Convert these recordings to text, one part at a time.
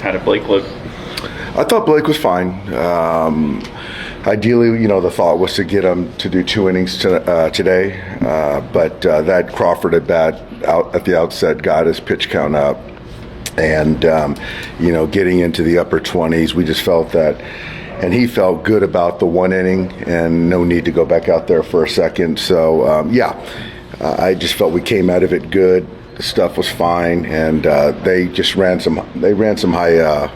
How did Blake look? I thought Blake was fine. Ideally, the thought was to get him to do 2 innings today, but that Crawford at bat out at the outset got his pitch count up, and getting into the upper 20s, we just felt that, and he felt good about the 1 inning, and no need to go back out there for a second. So I just felt we came out of it good. The stuff was fine, and they just ran some high.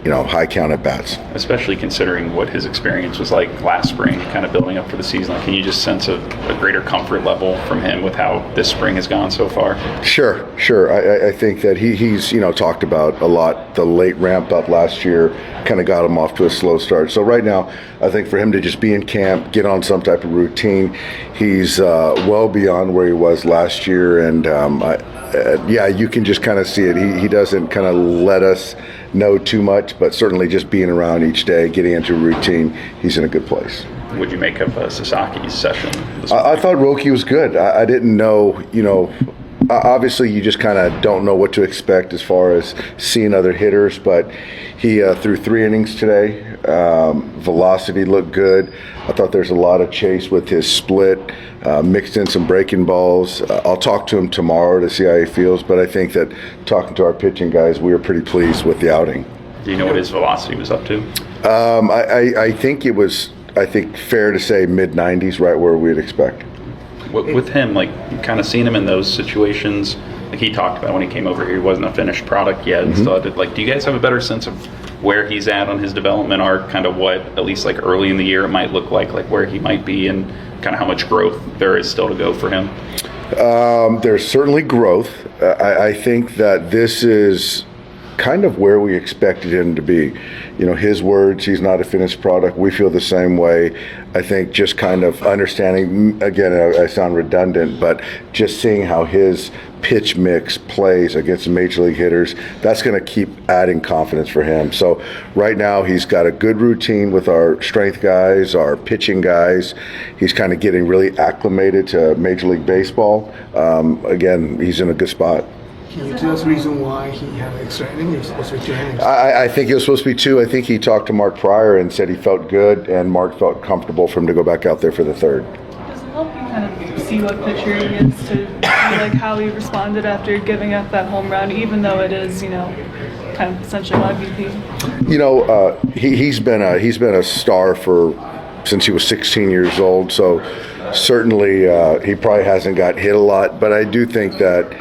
High count at bats. Especially considering what his experience was like last spring, kind of building up for the season. Can you just sense a greater comfort level from him with how this spring has gone so far? Sure. I think that he's talked about a lot. The late ramp up last year kind of got him off to a slow start. So right now, I think for him to just be in camp, get on some type of routine, he's well beyond where he was last year. And you can just kind of see it. He doesn't kind of let us know too much, but certainly just being around each day, getting into a routine, he's in a good place. What'd you make of Sasaki's session? I thought Roki was good. I didn't know, obviously you just kind of don't know what to expect as far as seeing other hitters, but he threw 3 innings today. Velocity looked good. I thought there's a lot of chase with his split, mixed in some breaking balls. I'll talk to him tomorrow to see how he feels, but I think that talking to our pitching guys, we were pretty pleased with the outing. Do you know what his velocity was up to? I think it was, fair to say mid-90s, right where we'd expect. With him, kind of seeing him in those situations, he talked about when he came over here, he wasn't a finished product yet. Mm-hmm. So do you guys have a better sense of where he's at on his development arc, kind of what, at least early in the year, it might look like where he might be and kind of how much growth there is still to go for him? There's certainly growth. I think that this is kind of where we expected him to be. His words, he's not a finished product. We feel the same way. I think just kind of understanding, again, I sound redundant, but just seeing how his pitch mix plays against major league hitters, that's going to keep adding confidence for him. So right now he's got a good routine with our strength guys, our pitching guys. He's kind of getting really acclimated to Major League Baseball. Again, he's in a good spot. Can you tell us the reason why he had an extra inning? He was supposed to be 2 innings. I think it was supposed to be 2. I think he talked to Mark prior and said he felt good, and Mark felt comfortable for him to go back out there for the 3rd. Does it help you kind of see what pitcher he is to see how he responded after giving up that home run, even though it is, kind of essentially on MVP? He's been a star since he was 16 years old. So certainly he probably hasn't got hit a lot, but I do think that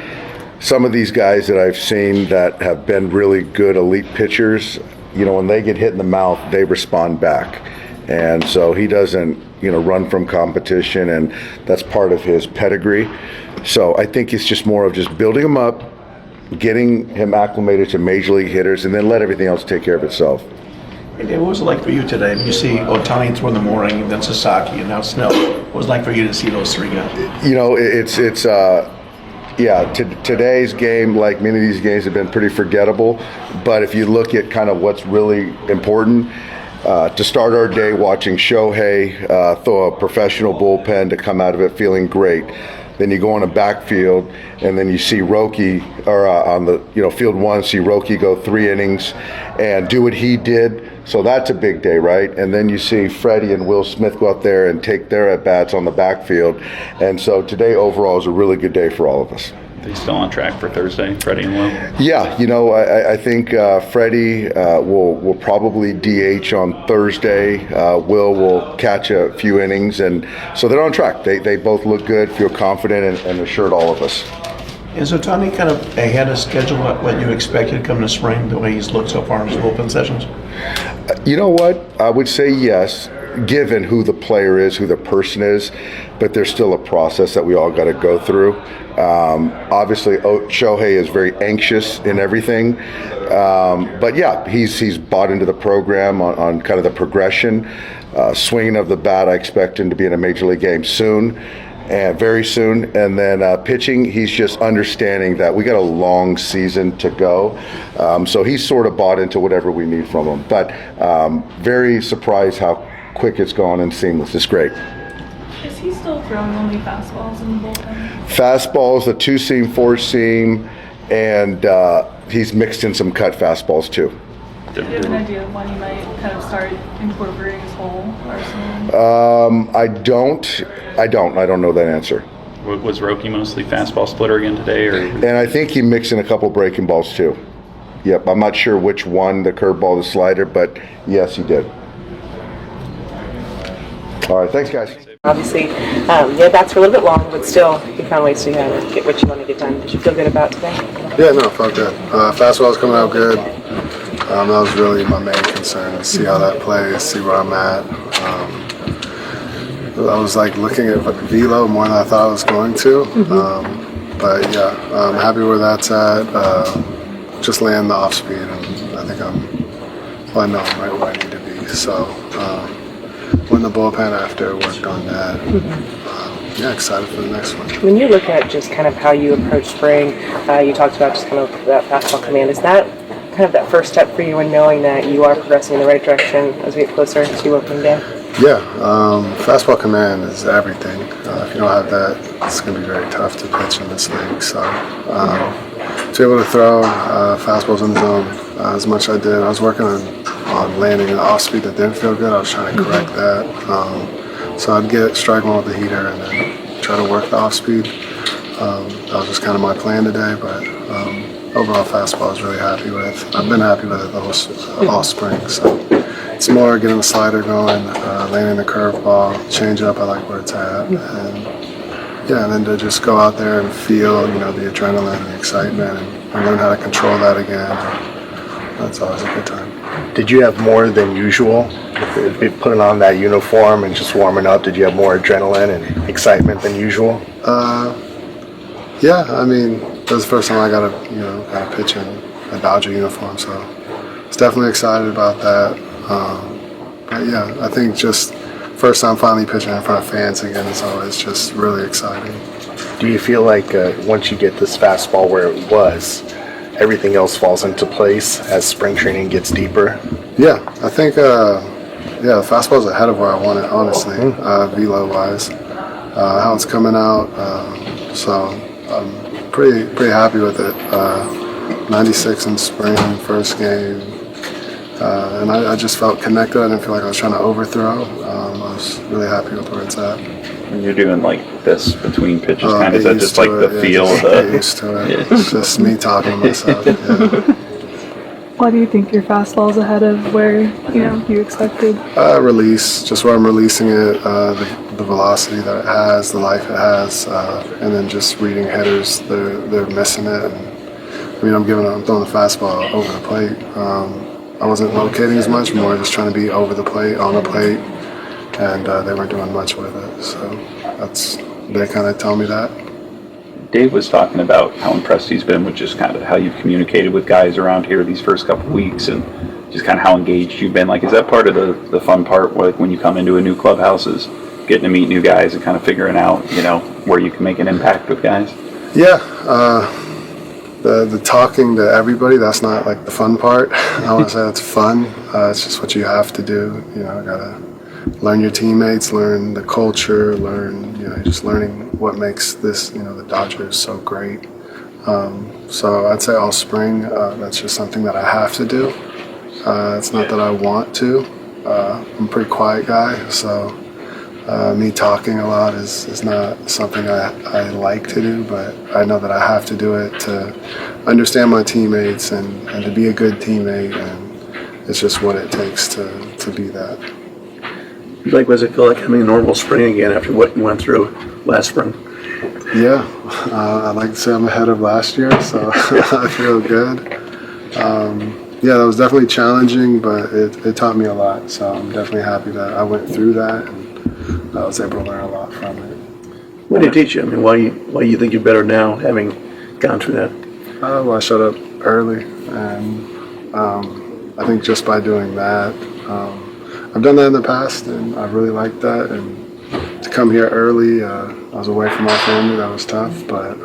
some of these guys that I've seen that have been really good elite pitchers, when they get hit in the mouth, they respond back. And so he doesn't, run from competition, and that's part of his pedigree. So I think it's just more of just building him up, getting him acclimated to major league hitters, and then let everything else take care of itself. Hey Dave, what was it like for you today? You see Ohtani throw in the morning, then Sasaki, and now Snell. What was it like for you to see those 3 guys? Today's game, like many of these games, have been pretty forgettable. But if you look at kind of what's really important, to start our day watching Shohei throw a professional bullpen to come out of it feeling great. Then you go on a backfield, and then you see Roki, or on the field 1, see Roki go 3 innings and do what he did. So that's a big day, right? And then you see Freddie and Will Smith go out there and take their at-bats on the backfield. And so today overall is a really good day for all of us. Are you still on track for Thursday, Freddie and Will? Yeah, I think Freddie will probably DH on Thursday. Will catch a few innings, and so they're on track. They both look good, feel confident, and assured all of us. Is Ohtani kind of ahead of schedule what you expected coming to spring, the way he's looked so far in his bullpen sessions? You know what? I would say yes, given who the player is, who the person is, but there's still a process that we all got to go through. Obviously, Shohei is very anxious in everything, but yeah, he's bought into the program on kind of the progression. Swinging of the bat, I expect him to be in a major league game soon. And very soon, and then pitching, he's just understanding that we got a long season to go, so he's sort of bought into whatever we need from him. But very surprised how quick it's gone and seamless. It's great. Is he still throwing only fastballs in the bullpen? Fastballs, a 2-seam, 4-seam, and he's mixed in some cut fastballs too. Do you have an idea of when he might kind of start incorporating his whole arsenal? I don't know that answer. Was Roki mostly fastball splitter again today, or? And I think he mixed in a couple breaking balls too. Yep, I'm not sure which one, the curveball, the slider, but yes, he did. All right, thanks, guys. Obviously, your bats were a little bit long, but still, you found ways to get what you want to get done. Did you feel good about today? Yeah, no, felt good. Fastball's coming out good. That was really my main concern, to see how that plays, see where I'm at. I was like looking at velo more than I thought I was going to. But yeah, I'm happy where that's at. Just laying the off speed, and I think I know I'm right where I need to be. So went in the bullpen after, worked on that. Yeah, excited for the next one. When you look at just kind of how you approach spring, you talked about just kind of that fastball command. Is that kind of that first step for you in knowing that you are progressing in the right direction as we get closer to opening day? Yeah, fastball command is everything. If you don't have that, it's going to be very tough to pitch in this league. So to be able to throw fastballs in the zone as much as I did, I was working on landing an off speed that didn't feel good. I was trying to correct that. So I'd get strike one with the heater and then try to work the off speed. That was just kind of my plan today, but overall fastball I was really happy with. I've been happy with it all spring. So it's more getting the slider going, landing the curveball, change it up. I like where it's at, and then to just go out there and feel, the adrenaline, the excitement, and learn how to control that again. That's always a good time. Did you have more than usual? Putting on that uniform and just warming up, did you have more adrenaline and excitement than usual? Yeah, I mean, it was the first time I got to pitch in a Dodger uniform, so I was definitely excited about that. But yeah, I think just first time finally pitching in front of fans again is always just really exciting. Do you feel like once you get this fastball where it was, everything else falls into place as spring training gets deeper? Yeah, I think the fastball's ahead of where I want it, honestly, velo-wise. How it's coming out, so I'm pretty happy with it. 96 in spring, first game. And I just felt connected. I didn't feel like I was trying to overthrow. I was really happy with where it's at. And you're doing like this between pitches, kind of. Is that just like the feel of get used to it. Yeah. It's just me talking to myself. Yeah. Why do you think your fastball's ahead of where you expected? Release, just where I'm releasing it, the velocity that it has, the life it has, and then just reading hitters, they're missing it. And, I'm throwing the fastball over the plate. I wasn't locating as much, more just trying to be over the plate, on the plate, and they weren't doing much with it. So they kind of tell me that. Dave was talking about how impressed he's been with just kind of how you've communicated with guys around here these first couple of weeks, and just kind of how engaged you've been. Like, is that part of the fun part, like when you come into a new clubhouse, is getting to meet new guys and kind of figuring out, where you can make an impact with guys? Yeah. The talking to everybody, that's not like the fun part. I want to say it's fun. It's just what you have to do. Gotta learn your teammates, learn the culture, just learning what makes this, the Dodgers so great. So I'd say all spring, that's just something that I have to do. It's not that I want to. I'm a pretty quiet guy, so me talking a lot is not something I like to do, but I know that I have to do it to understand my teammates and to be a good teammate, and it's just what it takes to be that. Like, what does it feel like having a normal spring again after what you went through last spring? Yeah, I'd like to say I'm ahead of last year, so I feel good. Yeah, that was definitely challenging, but it taught me a lot, so I'm definitely happy that I went through that and I was able to learn a lot from it. What did it teach you? I mean, why you think you're better now, having gone through that? Well, I showed up early, and I think just by doing that, I've done that in the past, and I really liked that. And to come here early, I was away from my family. That was tough, but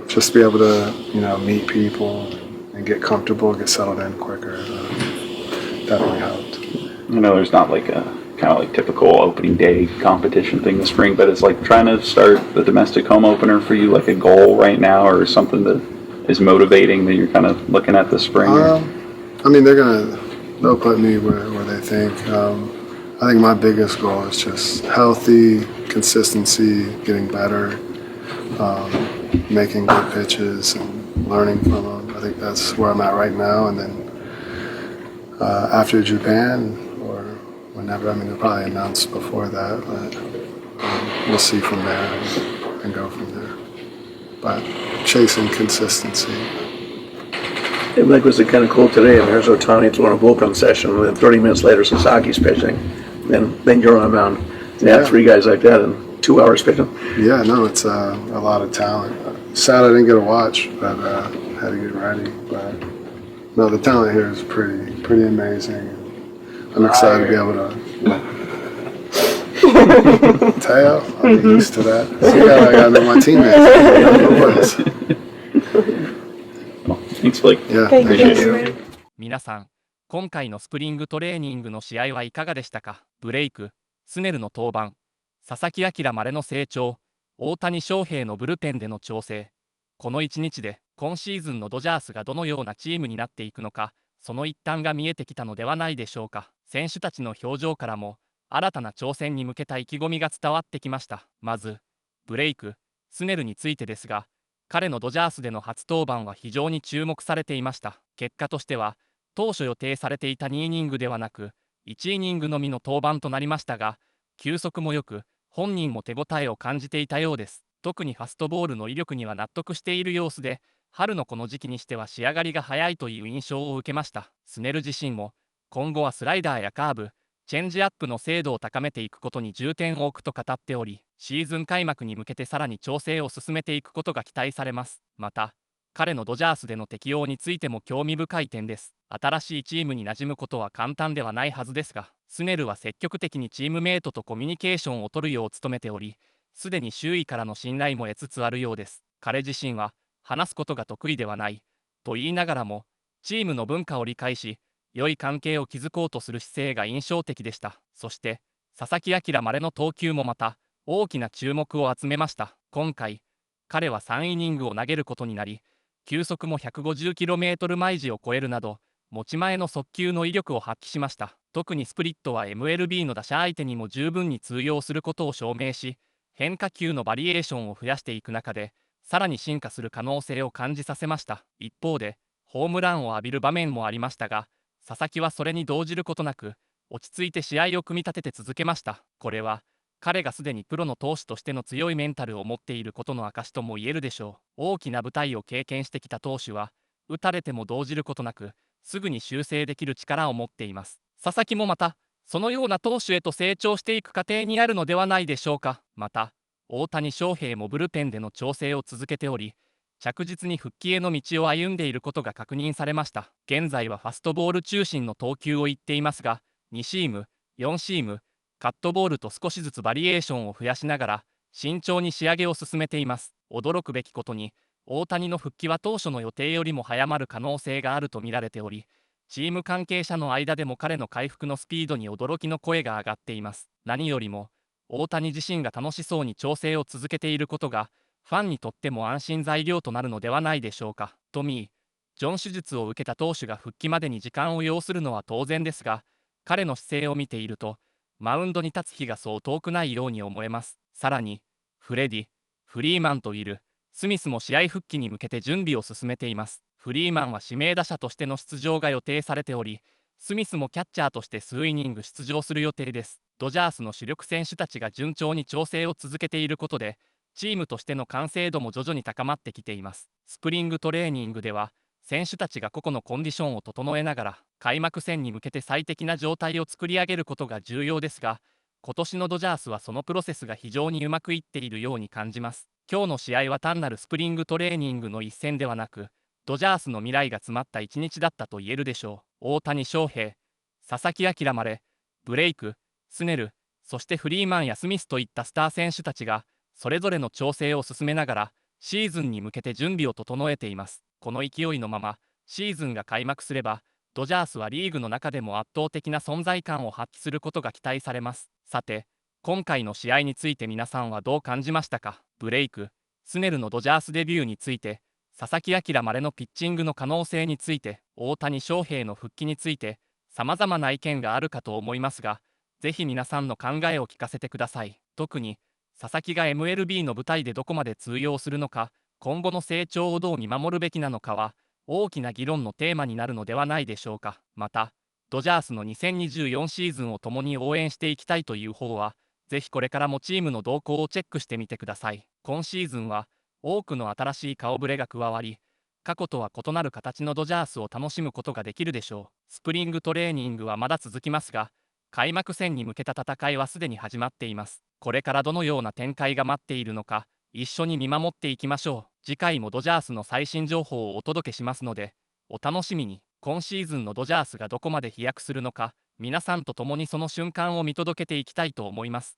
just to be able to, meet people and get comfortable, get settled in quicker, definitely helped. I know there's not like a kind of like typical opening day competition thing this spring, but it's like trying to start the domestic home opener for you, like a goal right now, or something to is motivating that you're kind of looking at this spring? I mean, they'll put me where they think. I think my biggest goal is just healthy, consistency, getting better, making good pitches and learning from them. I think that's where I'm at right now. And then after Japan or whenever, I mean, they'll probably announce before that, but we'll see from there and go from there. But chasing consistency. It was kind of cool today. And there's Otani throwing a bullpen session, and then 30 minutes later, Sasaki's pitching. Then you're on the mound. And have 3 guys like that in 2 hours pitching. Yeah, no, it's a lot of talent. Sad I didn't get to watch, but had to get ready. But no, the talent here is pretty amazing. I'm excited to be able to. Teo, I'll be used to that. See, I gotta know my teammates. Thanks, Blake. Yeah, Appreciate it. 皆さん、今回のスプリングトレーニングの試合はいかがでしたか？ブレイク、スネルの登板、佐々木朗までの成長、大谷翔平のブルペンでの調整。この1日で今シーズンのドジャースがどのようなチームになっていくのか、その一端が見えてきたのではないでしょうか。選手たちの表情からも新たな挑戦に向けた意気込みが伝わってきました。まず、ブレイク、スネルについてですが、彼のドジャースでの初登板は非常に注目されていました。結果としては、当初予定されていた2イニングではなく、1イニングのみの登板となりましたが、球速も良く、本人も手応えを感じていたようです。特にファストボールの威力には納得している様子で、春のこの時期にしては仕上がりが早いという印象を受けました。スネル自身も、今後はスライダーやカーブ、チェンジアップの精度を高めていくことに重点を置くと語っており、シーズン開幕に向けてさらに調整を進めていくことが期待されます。また、彼のドジャースでの適応についても興味深い点です。新しいチームに馴染むことは簡単ではないはずですが、スネルは積極的にチームメイトとコミュニケーションを取るよう努めており、すでに周囲からの信頼も得つつあるようです。彼自身は、話すことが得意ではない、と言いながらも、チームの文化を理解し、良い関係を築こうとする姿勢が印象的でした。そして、佐々木朗までの投球もまた、大きな注目を集めました。今回、彼は3イニングを投げることになり、球速も 150km 毎時を超えるなど、持ち前の速球の威力を発揮しました。特にスプリットは MLB の打者相手にも十分に通用することを証明し、変化球のバリエーションを増やしていく中で、さらに進化する可能性を感じさせました。一方で、ホームランを浴びる場面もありましたが、佐々木はそれに動じることなく、落ち着いて試合を組み立てて続けました。これは、彼がすでにプロの投手としての強いメンタルを持っていることの証とも言えるでしょう。大きな舞台を経験してきた投手は、打たれても動じることなく、すぐに修正できる力を持っています。佐々木もまた、そのような投手へと成長していく過程にあるのではないでしょうか。また、大谷翔平もブルペンでの調整を続けており、着実に復帰への道を歩んでいることが確認されました。現在はファストボール中心の投球を言っていますが、2シーム、4シーム、カットボールと少しずつバリエーションを増やしながら、慎重に仕上げを進めています。驚くべきことに、大谷の復帰は当初の予定よりも早まる可能性があると見られており、チーム関係者の間でも彼の回復のスピードに驚きの声が上がっています。何よりも、大谷自身が楽しそうに調整を続けていることが、ファンにとっても安心材料となるのではないでしょうか。トミー・ジョン手術を受けた投手が復帰までに時間を要するのは当然ですが、彼の姿勢を見ていると、マウンドに立つ日がそう遠くないように思えます。さらに、フレディ、フリーマンといる、スミスも試合復帰に向けて準備を進めています。フリーマンは指名打者としての出場が予定されており、スミスもキャッチャーとして数イニング出場する予定です。ドジャースの主力選手たちが順調に調整を続けていることで、チームとしての完成度も徐々に高まってきています。スプリングトレーニングでは、選手たちが個々のコンディションを整えながら、開幕戦に向けて最適な状態を作り上げることが重要ですが、今年のドジャースはそのプロセスが非常にうまくいっているように感じます。今日の試合は単なるスプリングトレーニングの一戦ではなく、ドジャースの未来が詰まった一日だったと言えるでしょう。大谷翔平、佐々木朗まで、ブレイク、スネル、そしてフリーマンやスミスといったスター選手たちが、それぞれの調整を進めながら、シーズンに向けて準備を整えています。この勢いのまま、シーズンが開幕すれば、ドジャースはリーグの中でも圧倒的な存在感を発揮することが期待されます。さて、今回の試合について皆さんはどう感じましたか？ブレイク、スネルのドジャースデビューについて、佐々木朗まれのピッチングの可能性について、大谷翔平の復帰について、様々な意見があるかと思いますが、ぜひ皆さんの考えを聞かせてください。特に、佐々木が MLB の舞台でどこまで通用するのか、今後の成長をどう見守るべきなのかは、大きな議論のテーマになるのではないでしょうか。また、ドジャースの2024シーズンを共に応援していきたいという方は、ぜひこれからもチームの動向をチェックしてみてください。今シーズンは、多くの新しい顔ぶれが加わり、過去とは異なる形のドジャースを楽しむことができるでしょう。スプリングトレーニングはまだ続きますが、開幕戦に向けた戦いはすでに始まっています。これからどのような展開が待っているのか、一緒に見守っていきましょう。次回もドジャースの最新情報をお届けしますので、お楽しみに。今シーズンのドジャースがどこまで飛躍するのか、皆さんと共にその瞬間を見届けていきたいと思います。